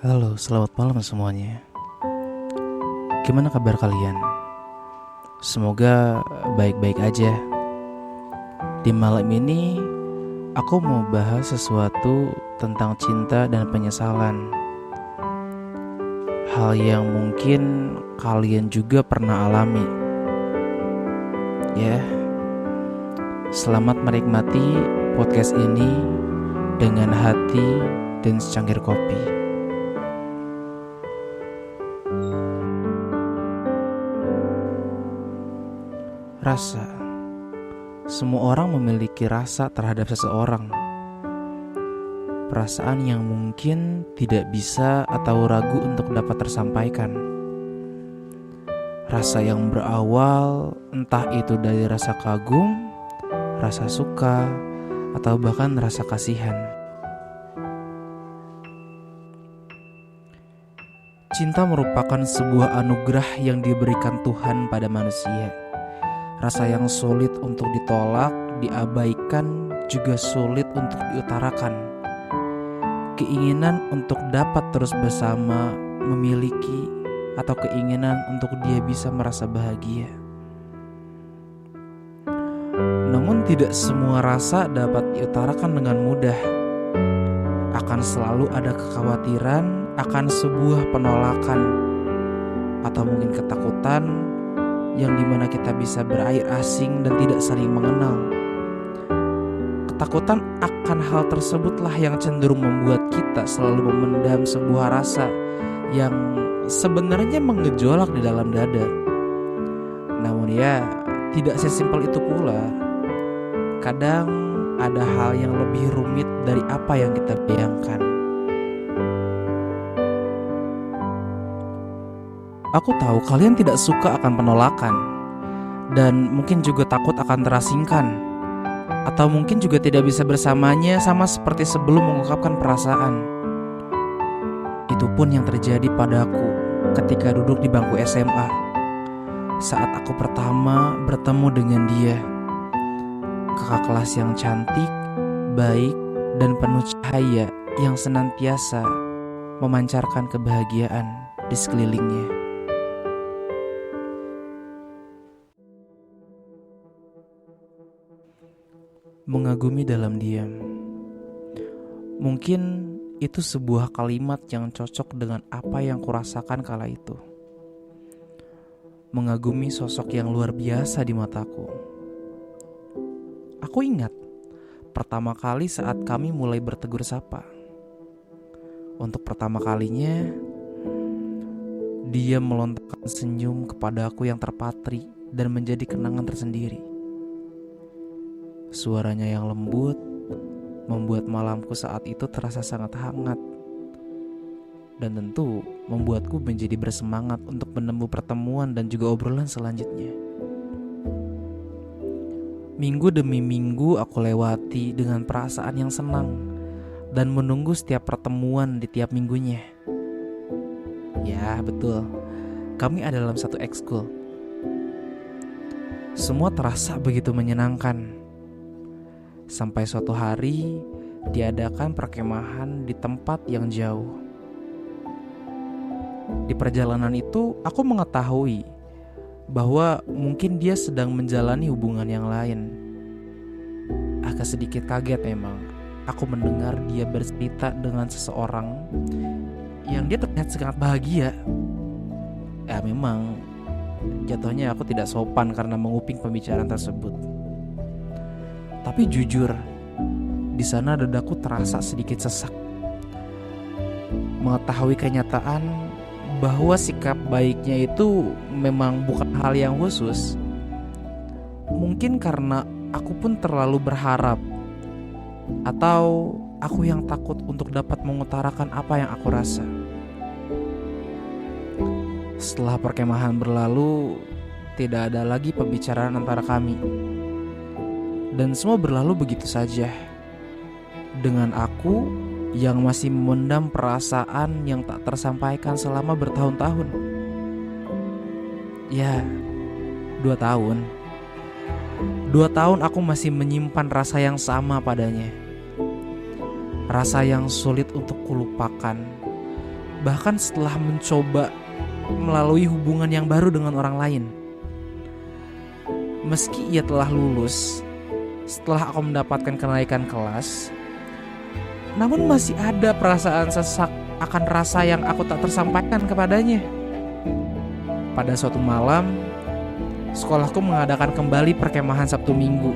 Halo, selamat malam semuanya. Gimana kabar kalian? Semoga baik-baik aja. Di malam ini, aku mau bahas sesuatu tentang cinta dan penyesalan. Hal yang mungkin kalian juga pernah alami. Ya, selamat menikmati podcast ini dengan hati dan secangkir kopi. Rasa. Semua orang memiliki rasa terhadap seseorang. Perasaan yang mungkin tidak bisa atau ragu untuk dapat tersampaikan. Rasa yang berawal entah itu dari rasa kagum, rasa suka, atau bahkan rasa kasihan. Cinta merupakan sebuah anugerah yang diberikan Tuhan pada manusia. Rasa yang sulit untuk ditolak, diabaikan, juga sulit untuk diutarakan. Keinginan untuk dapat terus bersama, memiliki, atau keinginan untuk dia bisa merasa bahagia. Namun tidak semua rasa dapat diutarakan dengan mudah. Akan selalu ada kekhawatiran akan sebuah penolakan, atau mungkin ketakutan yang dimana kita bisa berair asing dan tidak saling mengenal. Ketakutan akan hal tersebutlah yang cenderung membuat kita selalu memendam sebuah rasa yang sebenarnya mengejolak di dalam dada. Namun ya, tidak sesimpel itu pula. Kadang ada hal yang lebih rumit dari apa yang kita bayangkan. Aku tahu kalian tidak suka akan penolakan, dan mungkin juga takut akan terasingkan, atau mungkin juga tidak bisa bersamanya sama seperti sebelum mengungkapkan perasaan. Itu pun yang terjadi padaku ketika duduk di bangku SMA, saat aku pertama bertemu dengan dia. Kakak kelas yang cantik, baik, dan penuh cahaya yang senantiasa memancarkan kebahagiaan di sekelilingnya. Mengagumi dalam diam. Mungkin itu sebuah kalimat yang cocok dengan apa yang kurasakan kala itu. Mengagumi sosok yang luar biasa di mataku. Aku ingat pertama kali saat kami mulai bertegur sapa. Untuk pertama kalinya, dia melontarkan senyum kepada aku yang terpatri dan menjadi kenangan tersendiri. Suaranya yang lembut membuat malamku saat itu terasa sangat hangat, dan tentu membuatku menjadi bersemangat untuk menempuh pertemuan dan juga obrolan selanjutnya. Minggu demi minggu aku lewati dengan perasaan yang senang dan menunggu setiap pertemuan di tiap minggunya. Ya betul, kami ada dalam satu ekskul. Semua terasa begitu menyenangkan. Sampai suatu hari diadakan perkemahan di tempat yang jauh. Di perjalanan itu aku mengetahui bahwa mungkin dia sedang menjalani hubungan yang lain. Agak sedikit kaget memang aku mendengar dia bercerita dengan seseorang yang dia terlihat sangat bahagia. Ya memang jatuhnya aku tidak sopan karena menguping pembicaraan tersebut. Tapi jujur, di sana dadaku terasa sedikit sesak. Mengetahui kenyataan bahwa sikap baiknya itu memang bukan hal yang khusus. Mungkin karena aku pun terlalu berharap, atau aku yang takut untuk dapat mengutarakan apa yang aku rasa. Setelah perkemahan berlalu, tidak ada lagi pembicaraan antara kami. Dan semua berlalu begitu saja, dengan aku yang masih memendam perasaan yang tak tersampaikan selama bertahun-tahun. Ya, 2 tahun. 2 tahun aku masih menyimpan rasa yang sama padanya. Rasa yang sulit untuk kulupakan, bahkan setelah mencoba melalui hubungan yang baru dengan orang lain. Meski ia telah lulus, setelah aku mendapatkan kenaikan kelas, namun masih ada perasaan sesak akan rasa yang aku tak tersampaikan kepadanya. Pada suatu malam, sekolahku mengadakan kembali perkemahan Sabtu Minggu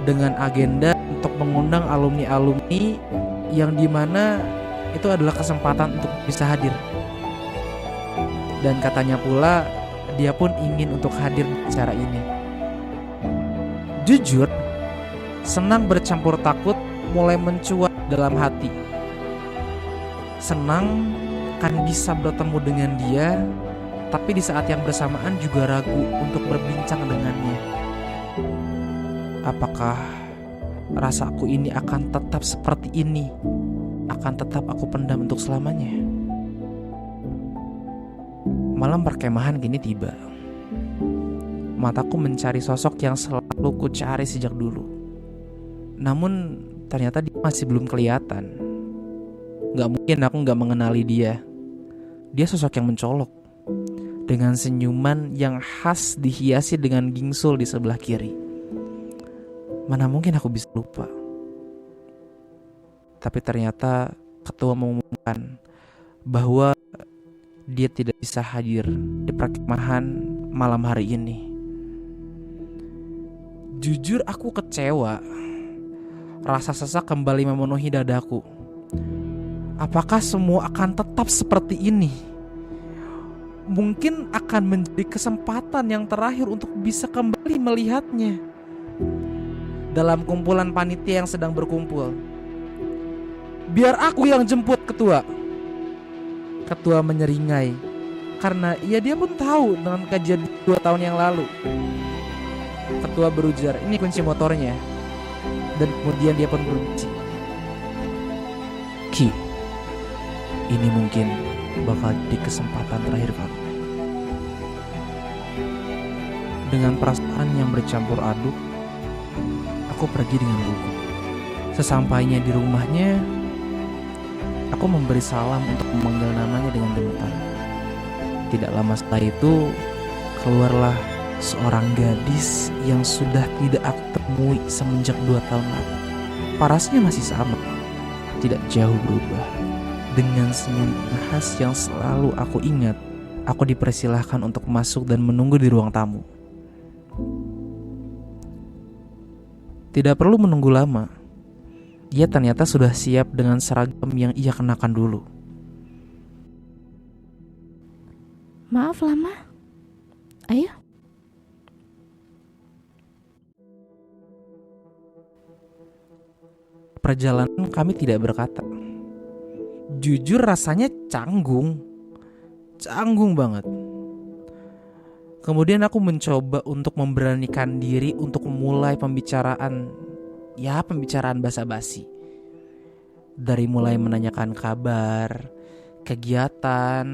dengan agenda untuk mengundang alumni-alumni yang dimana itu adalah kesempatan untuk bisa hadir. Dan katanya pula dia pun ingin untuk hadir di acara ini. Jujur, senang bercampur takut mulai mencuat dalam hati. Senang kan bisa bertemu dengan dia, tapi di saat yang bersamaan juga ragu untuk berbincang dengannya. Apakah rasaku ini akan tetap seperti ini? Akan tetap aku pendam untuk selamanya? Malam perkemahan kini tiba. Mataku mencari sosok yang selalu ku cari sejak dulu. Namun ternyata dia masih belum kelihatan. Gak mungkin aku gak mengenali dia. Dia sosok yang mencolok, dengan senyuman yang khas dihiasi dengan gingsul di sebelah kiri. Mana mungkin aku bisa lupa. Tapi ternyata ketua mengumumkan bahwa dia tidak bisa hadir di perkemahan malam hari ini. Jujur aku kecewa. Rasa sesak kembali memenuhi dadaku. Apakah semua akan tetap seperti ini? Mungkin akan menjadi kesempatan yang terakhir untuk bisa kembali melihatnya dalam kumpulan panitia yang sedang berkumpul. Biar aku yang jemput, ketua. Ketua menyeringai karena dia pun tahu dengan kejadian 2 tahun yang lalu. Ketua berujar, ini kunci motornya. Dan kemudian dia pun berbisik, Ki, ini mungkin bakal jadi kesempatan terakhir kamu. Dengan perasaan yang bercampur aduk, aku pergi dengan buku. Sesampainya di rumahnya, aku memberi salam untuk memanggil namanya dengan gemetar. Tidak lama setelah itu, keluarlah seorang gadis yang sudah tidak aku temui semenjak 2 tahun lalu. Parasnya masih sama, tidak jauh berubah. Dengan senyum khas yang selalu aku ingat, aku dipersilahkan untuk masuk dan menunggu di ruang tamu. Tidak perlu menunggu lama. Ia ternyata sudah siap dengan seragam yang ia kenakan dulu. Maaf lama. Ayo. Perjalanan kami tidak berkata. Jujur rasanya canggung banget. Kemudian aku mencoba untuk memberanikan diri untuk memulai pembicaraan basa-basi. Dari mulai menanyakan kabar, kegiatan,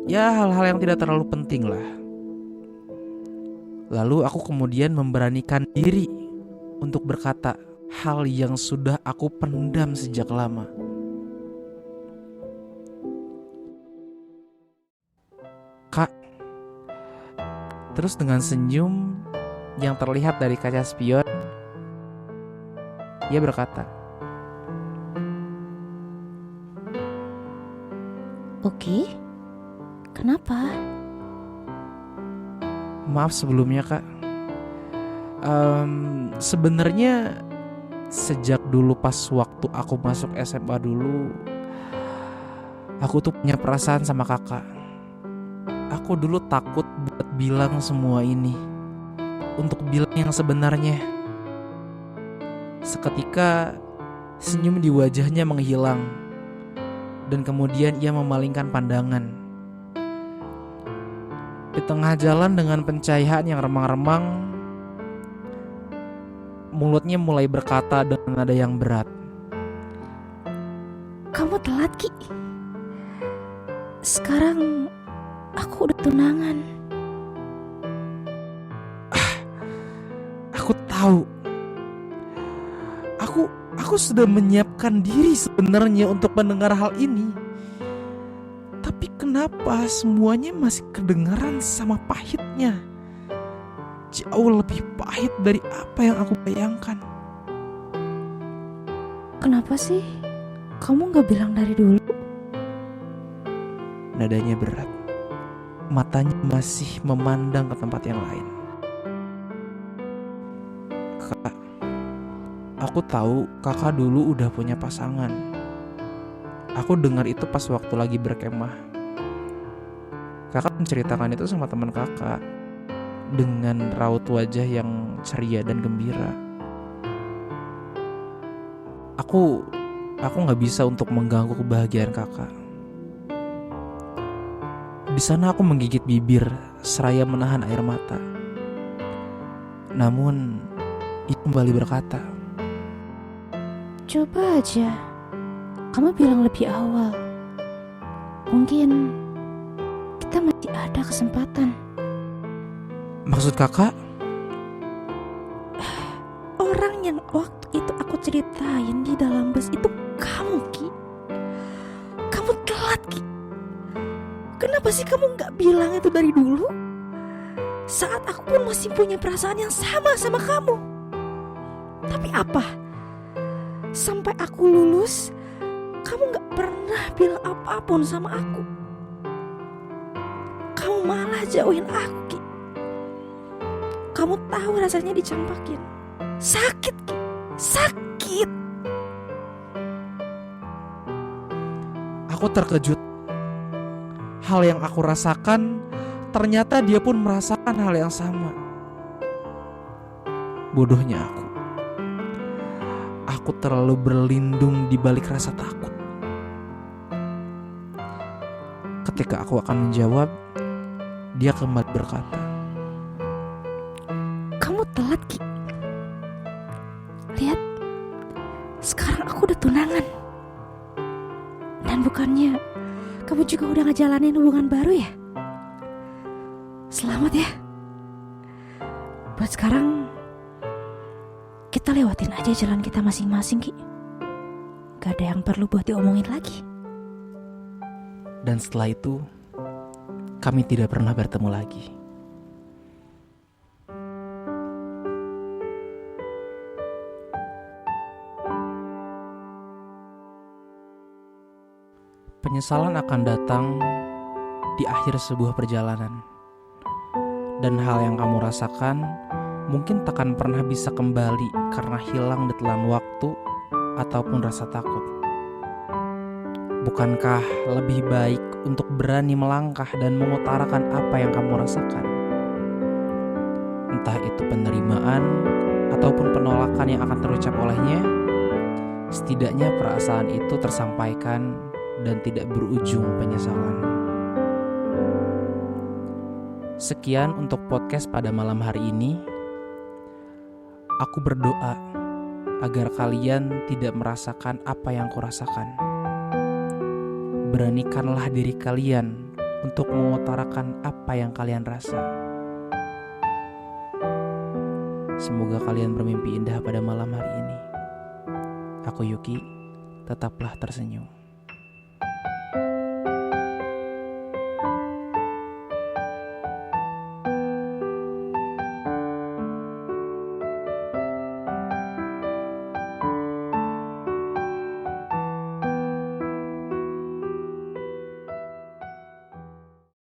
ya hal-hal yang tidak terlalu penting lah. Lalu aku kemudian memberanikan diri untuk berkata hal yang sudah aku pendam sejak lama. Kak. Terus dengan senyum yang terlihat dari kaca spion, ia berkata, Oke, kenapa? Maaf sebelumnya kak. Sebenarnya sejak dulu pas waktu aku masuk SMA dulu, aku tuh punya perasaan sama kakak. Aku dulu takut buat bilang semua ini, untuk bilang yang sebenarnya. Seketika senyum di wajahnya menghilang, dan kemudian ia memalingkan pandangan. Di tengah jalan dengan pencahayaan yang remang-remang, mulutnya mulai berkata dengan nada yang berat. Kamu telat, Ki. Sekarang aku udah tunangan. Aku tahu. Aku sudah menyiapkan diri sebenarnya untuk mendengar hal ini. kenapa semuanya masih kedengaran sama pahitnya. Jauh lebih pahit dari apa yang aku bayangkan. Kenapa sih kamu gak bilang dari dulu? Nadanya berat. Matanya masih memandang ke tempat yang lain. Kak, aku tahu kakak dulu udah punya pasangan. Aku dengar itu pas waktu lagi berkemah. Kakak menceritakan itu sama teman kakak dengan raut wajah yang ceria dan gembira. Aku nggak bisa untuk mengganggu kebahagiaan kakak. Di sana aku menggigit bibir seraya menahan air mata. Namun ia kembali berkata, Coba aja kamu bilang lebih awal. Mungkin kita masih ada kesempatan. maksud kakak? Orang yang waktu itu aku ceritain di dalam bus itu kamu, Ki. Kamu telat, Ki. Kenapa sih kamu gak bilang itu dari dulu? Saat aku pun masih punya perasaan yang sama kamu. Tapi apa? Sampai aku lulus, kamu gak pernah bilang apapun sama aku. Kamu malah jauhin aku, Ki. Kamu tahu rasanya dicampakin. Sakit, Ki. Sakit. Aku terkejut. Hal yang aku rasakan, ternyata dia pun merasakan hal yang sama. Bodohnya aku. Aku terlalu berlindung di balik rasa takut. Ketika aku akan menjawab, dia kembali berkata, Kamu telat, Ki. Lihat, sekarang aku udah tunangan. Dan bukannya kamu juga udah ngejalanin hubungan baru ya? Selamat ya. Buat sekarang kita lewatin aja jalan kita masing-masing, Ki. Gak ada yang perlu buat diomongin lagi. dan setelah itu kami tidak pernah bertemu lagi. Penyesalan akan datang di akhir sebuah perjalanan. Dan hal yang kamu rasakan mungkin takkan pernah bisa kembali karena hilang ditelan waktu ataupun rasa takut. Bukankah lebih baik untuk berani melangkah dan mengutarakan apa yang kamu rasakan? Entah itu penerimaan ataupun penolakan yang akan terucap olehnya, setidaknya perasaan itu tersampaikan dan tidak berujung penyesalan. Sekian untuk podcast pada malam hari ini. Aku berdoa agar kalian tidak merasakan apa yang kurasakan. Beranikanlah diri kalian untuk mengutarakan apa yang kalian rasa. Semoga kalian bermimpi indah pada malam hari ini. Aku Yuki, tetaplah tersenyum.